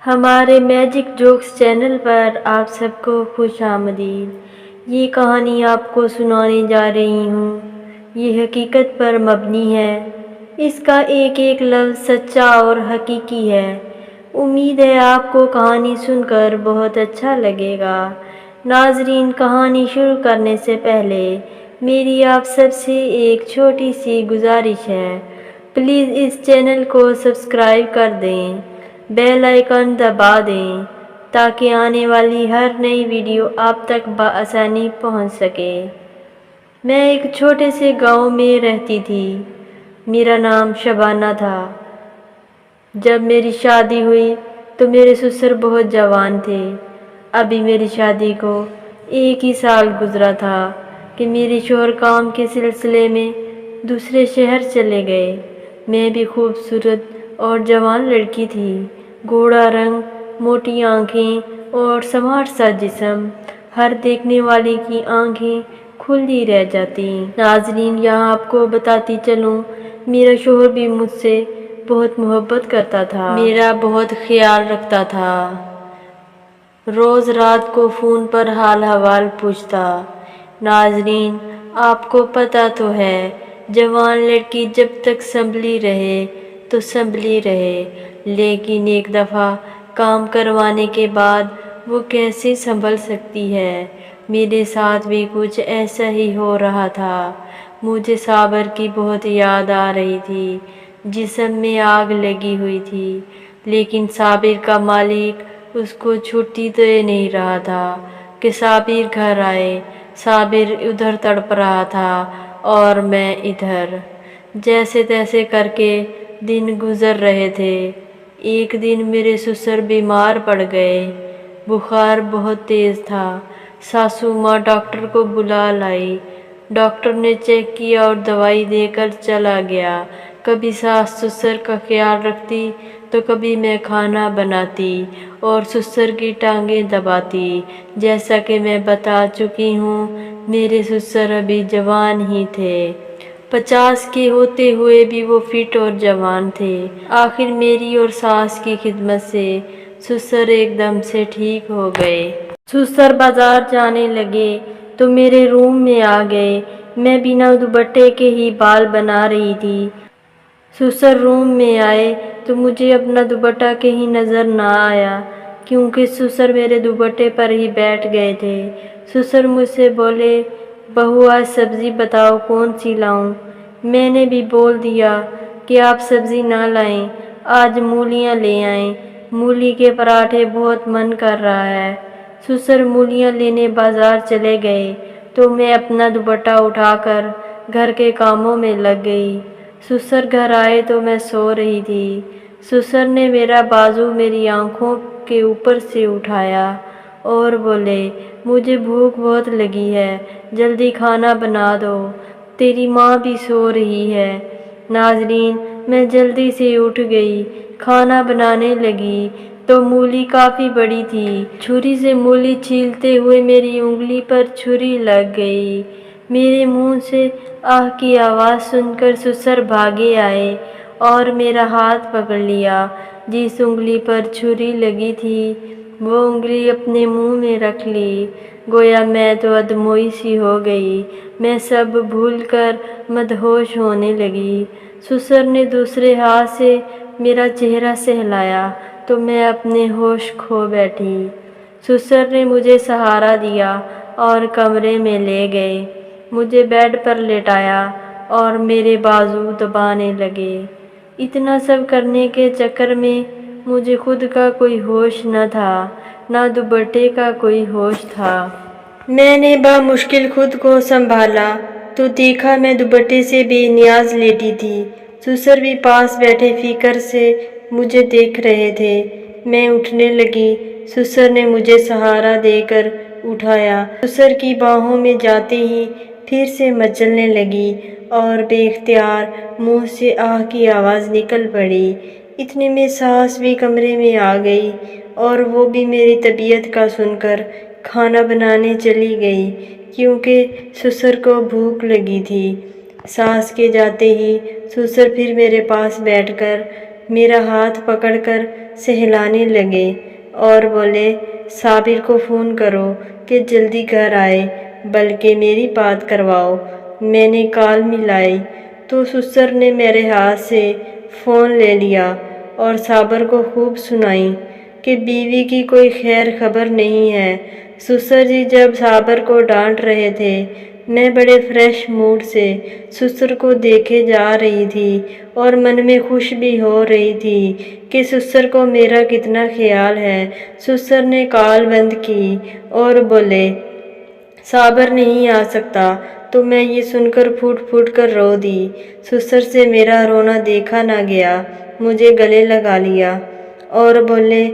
ہمارے magic jokes channel پر آپ سب کو خوش آمدید۔ یہ کہانی آپ کو سنانے جا رہی ہوں، یہ حقیقت پر مبنی ہے۔ اس کا ایک ایک لفظ سچا اور حقیقی ہے۔ امید ہے آپ کو کہانی سن کر بہت اچھا لگے گا۔ ناظرین، کہانی شروع کرنے سے پہلے میری آپ سب سے ایک چھوٹی سی گزارش ہے، پلیز اس چینل کو سبسکرائب کر دیں، بیل آئیکن دبا دیں تاکہ آنے والی ہر نئی ویڈیو آپ تک بآسانی پہنچ سکے۔ میں ایک چھوٹے سے گاؤں میں رہتی تھی۔ میرا نام شبانہ تھا۔ جب میری شادی ہوئی تو میرے سسر بہت جوان تھے۔ ابھی میری شادی کو 1 ہی سال گزرا تھا کہ میرے شوہر کام کے سلسلے میں دوسرے شہر چلے گئے۔ میں بھی خوبصورت اور جوان لڑکی تھی، گھوڑا رنگ، موٹی آنکھیں اور سمارٹ سا جسم، ہر دیکھنے والے کی آنکھیں کھلی رہ جاتی۔ ناظرین، یہاں آپ کو بتاتی چلوں، میرا شوہر بھی مجھ سے بہت محبت کرتا تھا، میرا بہت خیال رکھتا تھا، روز رات کو فون پر حال حوال پوچھتا۔ ناظرین، آپ کو پتہ تو ہے، جوان لڑکی جب تک سنبھلی رہے تو سنبھلی رہے، لیکن ایک دفعہ کام کروانے کے بعد وہ کیسے سنبھل سکتی ہے؟ میرے ساتھ بھی کچھ ایسا ہی ہو رہا تھا۔ مجھے صابر کی بہت یاد آ رہی تھی، جسم میں آگ لگی ہوئی تھی، لیکن صابر کا مالک اس کو چھٹی دے نہیں رہا تھا کہ صابر گھر آئے۔ صابر ادھر تڑپ رہا تھا اور میں ادھر۔ جیسے تیسے کر کے دن گزر رہے تھے۔ ایک دن میرے سسر بیمار پڑ گئے، بخار بہت تیز تھا۔ ساسو ماں ڈاکٹر کو بلا لائی۔ ڈاکٹر نے چیک کیا اور دوائی دے کر چلا گیا۔ کبھی ساس سسر کا خیال رکھتی تو کبھی میں کھانا بناتی اور سسر کی ٹانگیں دباتی۔ جیسا کہ میں بتا چکی ہوں، میرے سسر ابھی جوان ہی تھے، 50 کے ہوتے ہوئے بھی وہ فٹ اور جوان تھے۔ آخر میری اور ساس کی خدمت سے سسر ایک دم سے ٹھیک ہو گئے۔ سسر بازار جانے لگے تو میرے روم میں آ گئے۔ میں بنا دوپٹے کے ہی بال بنا رہی تھی۔ سسر روم میں آئے تو مجھے اپنا دوپٹہ کہیں نظر نہ آیا، کیونکہ سسر میرے دوپٹے پر ہی بیٹھ گئے تھے۔ سسر مجھ سے بولے، بہو آج سبزی بتاؤ کون سی لاؤں؟ میں نے بھی بول دیا کہ آپ سبزی نہ لائیں، آج مولیاں لے آئیں، مولی کے پراٹھے بہت من کر رہا ہے۔ سسر مولیاں لینے بازار چلے گئے تو میں اپنا دوپٹہ اٹھا کر گھر کے کاموں میں لگ گئی۔ سسر گھر آئے تو میں سو رہی تھی۔ سسر نے میرا بازو میری آنکھوں کے اوپر سے اٹھایا اور بولے، مجھے بھوک بہت لگی ہے، جلدی کھانا بنا دو، تیری ماں بھی سو رہی ہے۔ ناظرین، میں جلدی سے اٹھ گئی، کھانا بنانے لگی تو مولی کافی بڑی تھی۔ چھری سے مولی چھیلتے ہوئے میری انگلی پر چھری لگ گئی۔ میرے منہ سے آہ کی آواز سن کر سسر بھاگے آئے اور میرا ہاتھ پکڑ لیا۔ جس انگلی پر چھری لگی تھی وہ انگلی اپنے منہ میں رکھ لی۔ گویا میں تو ادموئی سی ہو گئی، میں سب بھول کر مدہوش ہونے لگی۔ سسر نے دوسرے ہاتھ سے میرا چہرہ سہلایا تو میں اپنے ہوش کھو بیٹھی۔ سسر نے مجھے سہارا دیا اور کمرے میں لے گئے، مجھے بیڈ پر لٹایا اور میرے بازو دبانے لگے۔ اتنا سب کرنے کے چکر میں مجھے خود کا کوئی ہوش نہ تھا، نہ دوپٹے کا کوئی ہوش تھا۔ میں نے بامشکل خود کو سنبھالا تو دیکھا میں دوپٹے سے بے نیاز لیٹی تھی۔ سسر بھی پاس بیٹھے فکر سے مجھے دیکھ رہے تھے۔ میں اٹھنے لگی، سسر نے مجھے سہارا دے کر اٹھایا۔ سسر کی باہوں میں جاتے ہی پھر سے مچلنے لگی اور بے اختیار منہ سے آہ کی آواز نکل پڑی۔ اتنے میں ساس بھی کمرے میں آ گئی اور وہ بھی میری طبیعت کا سن کر کھانا بنانے چلی گئی، کیونکہ سسر کو بھوک لگی تھی۔ ساس کے جاتے ہی سسر پھر میرے پاس بیٹھ کر میرا ہاتھ پکڑ کر سہلانے لگے اور بولے صابر کو فون کرو کہ جلدی گھر آئے، بلکہ میری بات کرواؤ۔ میں نے کال ملائی تو سسر نے میرے ہاتھ سے فون لے لیا اور صابر کو خوب سنائی کہ بیوی کی کوئی خیر خبر نہیں ہے۔ سسر جی جب صابر کو ڈانٹ رہے تھے، میں بڑے فریش موڈ سے سسر کو دیکھے جا رہی تھی اور من میں خوش بھی ہو رہی تھی کہ سسر کو میرا کتنا خیال ہے۔ سسر نے کال بند کی اور بولے صابر نہیں آ سکتا، تو میں یہ سن کر پھوٹ پھوٹ کر رو دی۔ سسر سے میرا رونا دیکھا نہ گیا، مجھے گلے لگا لیا اور بولے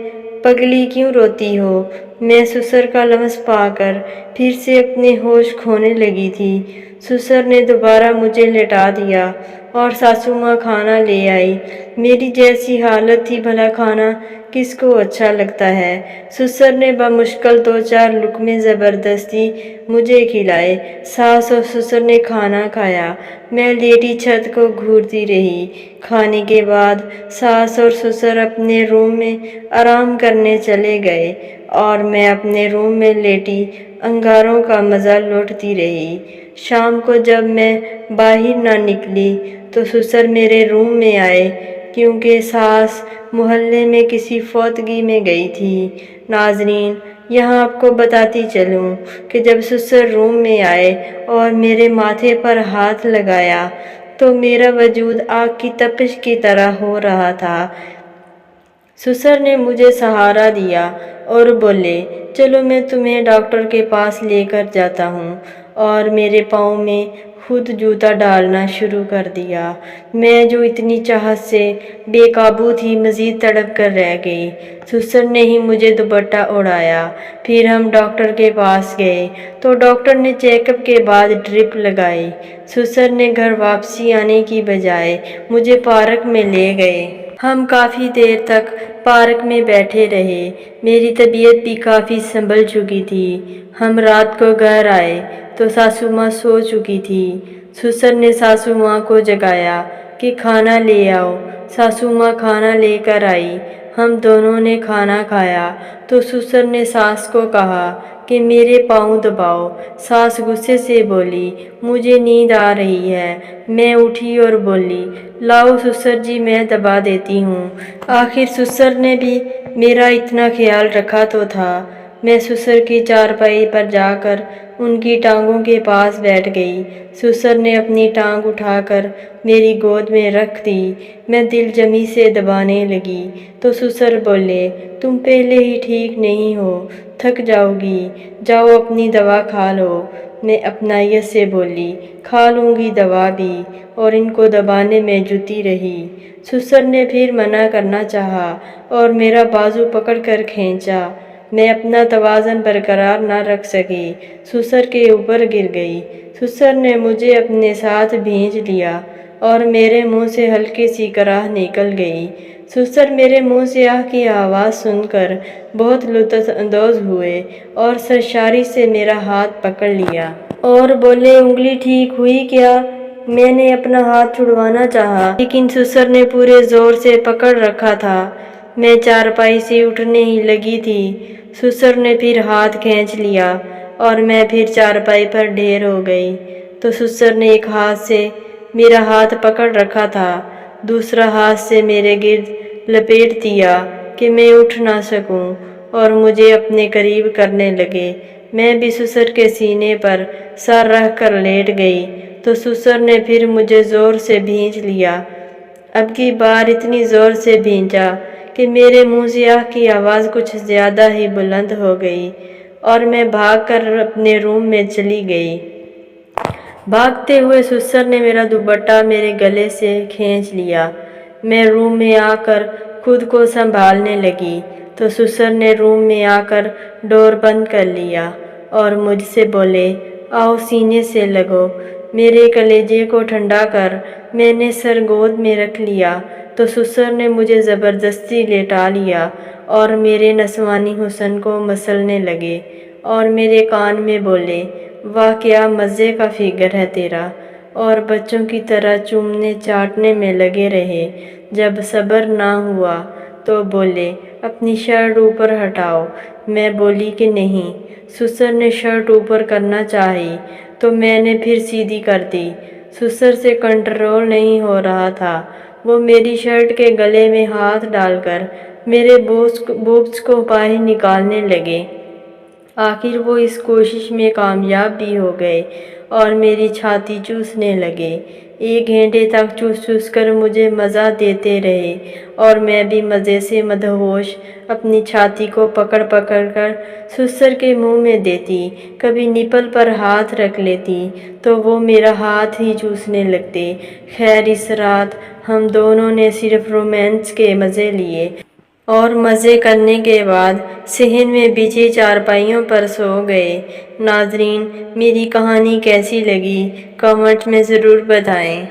پگلی کیوں روتی ہو؟ میں سسر کا لمس پا کر پھر سے اپنے ہوش کھونے لگی تھی۔ سسر نے دوبارہ مجھے لٹا دیا اور ساسو ماں کھانا لے آئی۔ میری جیسی حالت تھی، بھلا کھانا کس کو اچھا لگتا ہے۔ سسر نے بمشکل 2-4 لقمے زبردستی مجھے کھلائے۔ ساس اور سسر نے کھانا کھایا، میں لیٹی چھت کو گھورتی رہی۔ کھانے کے بعد ساس اور سسر اپنے روم میں آرام کرنے چلے گئے اور میں اپنے روم میں لیٹی انگاروں کا مزہ لوٹتی رہی۔ شام کو جب میں باہر نہ نکلی تو سسر میرے روم میں آئے، کیونکہ ساس محلے میں کسی فوتگی میں گئی تھی۔ ناظرین، یہاں آپ کو بتاتی چلوں کہ جب سسر روم میں آئے اور میرے ماتھے پر ہاتھ لگایا تو میرا وجود آگ کی تپش کی طرح ہو رہا تھا۔ سسر نے مجھے سہارا دیا اور بولے چلو میں تمہیں ڈاکٹر کے پاس لے کر جاتا ہوں، اور میرے پاؤں میں خود جوتا ڈالنا شروع کر دیا۔ میں جو اتنی چاہت سے بے قابو تھی، مزید تڑپ کر رہ گئی۔ سسر نے ہی مجھے دوپٹہ اڑایا۔ پھر ہم ڈاکٹر کے پاس گئے تو ڈاکٹر نے چیک اپ کے بعد ڈرپ لگائی۔ سسر نے گھر واپسی آنے کی بجائے مجھے پارک میں لے گئے۔ ہم کافی دیر تک پارک میں بیٹھے رہے۔ میری طبیعت بھی کافی سنبھل چکی تھی۔ ہم رات کو گھر آئے تو ساسو ماں سو چکی تھی۔ سسر نے ساسو ماں کو جگایا کہ کھانا لے آؤ۔ ساسو ماں کھانا لے کر آئی۔ ہم دونوں نے کھانا کھایا تو سسر نے ساس کو کہا کہ میرے پاؤں دباؤ۔ ساس غصے سے بولی مجھے نیند آ رہی ہے۔ میں اٹھی اور بولی لاؤ سسر جی، میں دبا دیتی ہوں۔ آخر سسر نے بھی میرا اتنا خیال رکھا تو تھا۔ میں سسر کی چارپائی پر جا کر ان کی ٹانگوں کے پاس بیٹھ گئی۔ سسر نے اپنی ٹانگ اٹھا کر میری گود میں رکھ دی۔ میں دل جمی سے دبانے لگی تو سسر بولے تم پہلے ہی ٹھیک نہیں ہو، تھک جاؤ گی، جاؤ اپنی دوا کھا لو۔ میں اپنائیت سے بولی کھا لوں گی دوا بھی، اور ان کو دبانے میں جٹی رہی۔ سسر نے پھر منع کرنا چاہا اور میرا بازو پکڑ کر کھینچا۔ میں اپنا توازن برقرار نہ رکھ سکی، سسر کے اوپر گر گئی۔ سسر نے مجھے اپنے ساتھ بھینچ لیا اور میرے منہ سے ہلکی سی کراہ نکل گئی۔ سسر میرے منہ سے آہ کی آواز سن کر بہت لطف اندوز ہوئے اور سرشاری سے میرا ہاتھ پکڑ لیا اور بولے انگلی ٹھیک ہوئی کیا؟ میں نے اپنا ہاتھ چھڑوانا چاہا، لیکن سسر نے پورے زور سے پکڑ رکھا تھا۔ میں چارپائی سے اٹھنے ہی لگی تھی، سسر نے پھر ہاتھ کھینچ لیا اور میں پھر چارپائی پر ڈھیر ہو گئی۔ تو سسر نے ایک ہاتھ سے میرا ہاتھ پکڑ رکھا تھا، دوسرا ہاتھ سے میرے گرد لپیٹ دیا کہ میں اٹھ نہ سکوں اور مجھے اپنے قریب کرنے لگے۔ میں بھی سسر کے سینے پر سر رکھ کر لیٹ گئی تو سسر نے پھر مجھے زور سے بھینچ لیا۔ اب کی بار اتنی زور سے بھینچا کہ میرے منہ سے آہ کی آواز کچھ زیادہ ہی بلند ہو گئی اور میں بھاگ کر اپنے روم میں چلی گئی۔ بھاگتے ہوئے سسر نے میرا دوپٹہ میرے گلے سے کھینچ لیا۔ میں روم میں آ کر خود کو سنبھالنے لگی تو سسر نے روم میں آ کر ڈور بند کر لیا اور مجھ سے بولے آؤ سینے سے لگو۔ میرے کلیجے کو ٹھنڈا کر میں نے سر گود میں رکھ لیا تو سسر نے مجھے زبردستی لیٹا لیا اور میرے نسوانی حسن کو مسلنے لگے اور میرے کان میں بولے واہ کیا مزے کا فگر ہے تیرا، اور بچوں کی طرح چومنے چاٹنے میں لگے رہے۔ جب صبر نہ ہوا تو بولے، اپنی شرٹ اوپر ہٹاؤ۔ میں بولی کہ نہیں۔ سسر نے شرٹ اوپر کرنا چاہی تو میں نے پھر سیدھی کر دی۔ سسر سے کنٹرول نہیں ہو رہا تھا۔ وہ میری شرٹ کے گلے میں ہاتھ ڈال کر میرے بوبس کو باہر نکالنے لگے۔ آخر وہ اس کوشش میں کامیاب بھی ہو گئے اور میری چھاتی چوسنے لگے۔ 1 گھنٹے تک چوس چوس کر مجھے مزہ دیتے رہے اور میں بھی مزے سے مدہوش اپنی چھاتی کو پکڑ پکڑ کر سسر کے منہ میں دیتی۔ کبھی نپل پر ہاتھ رکھ لیتی تو وہ میرا ہاتھ ہی چوسنے لگتے۔ خیر اس رات ہم دونوں نے صرف رومانس کے مزے لیے اور مزے کرنے کے بعد صحن میں بچھی چارپائیوں پر سو گئے۔ ناظرین، میری کہانی کیسی لگی کمنٹ میں ضرور بتائیں۔